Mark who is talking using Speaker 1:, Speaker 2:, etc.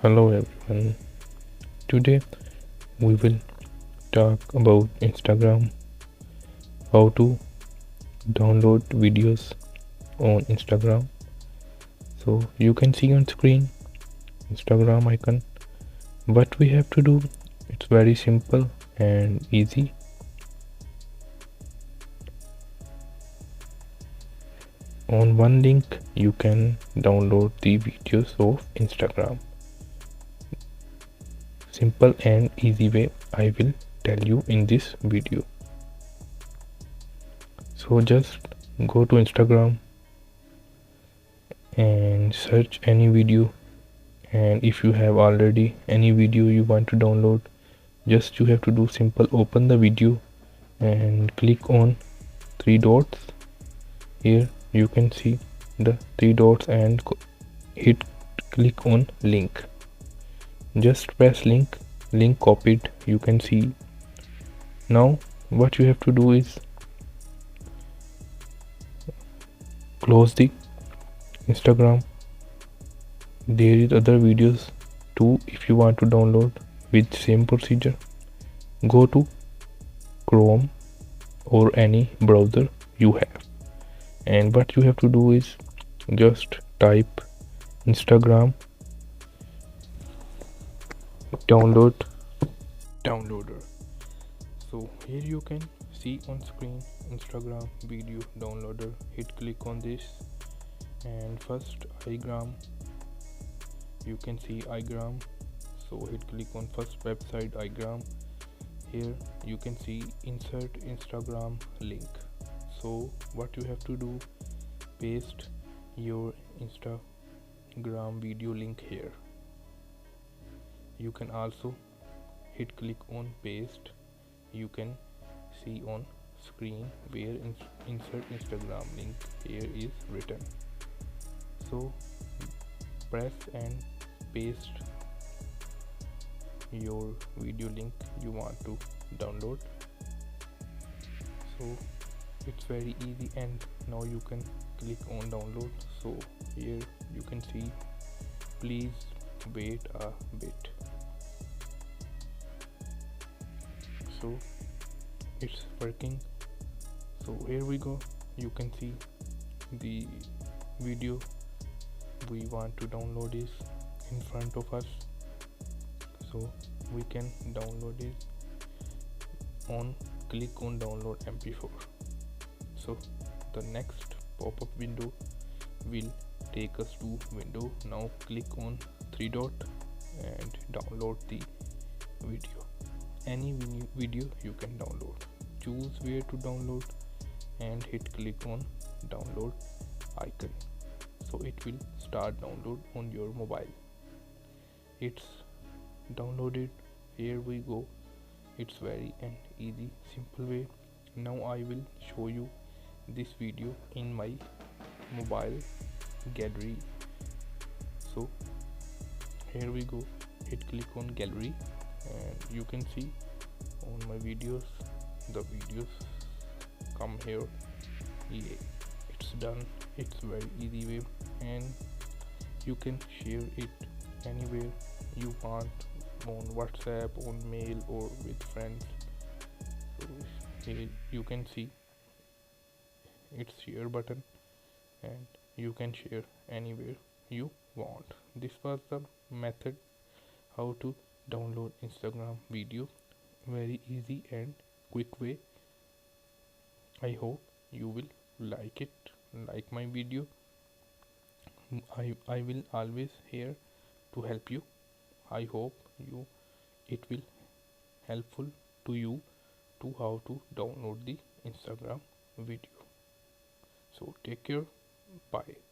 Speaker 1: Hello everyone. Today we will talk about Instagram, how to download videos on Instagram. So you can see on screen Instagram icon. What we have to do, it's very simple and easy. On one link you can download the videos of Instagram. Simple and easy way I will tell you in this video. So just go to Instagram and search any video, and if you have already any video you want to download, just you have to do simple open the video and click on three dots. Here you can see the three dots and hit click on link. Just press link copied, you can see. Now what you have to do is close the Instagram. There is other videos too if you want to download with same procedure. Go to Chrome or any browser you have, and what you have to do is just type Instagram downloader. So here you can see on screen Instagram video downloader. Hit click on this, and first igram, you can see igram. So hit click on first website igram. Here you can see insert Instagram link. So what you have to do, paste your Instagram video link here. You can also hit click on paste. You can see on screen where insert Instagram link here is written. So press and paste your video link you want to download. So it's very easy, and now you can click on download. So here you can see, please wait a bit. So it's working. So here we go, you can see the video we want to download is in front of us. So we can download it on click on download mp4. So the next pop-up window will take us to window. Now click on three dot and download the video. Any video you can download. Choose where to download and hit click on download icon. So it will start download on your mobile. It's downloaded. Here we go. It's very an easy simple way. Now I will show you this video in my mobile gallery. So here we go, hit click on gallery, and you can see on my videos, the videos come here. Yeah, it's done. It's very easy way, and you can share it anywhere you want, on WhatsApp, on mail, or with friends. So here you can see its share button, and you can share anywhere you want. This was the method how to download Instagram video, very easy and quick way. I hope you will like it, like my video. I will always here to help you. I hope it will helpful to you to how to download the Instagram video. So take care, bye.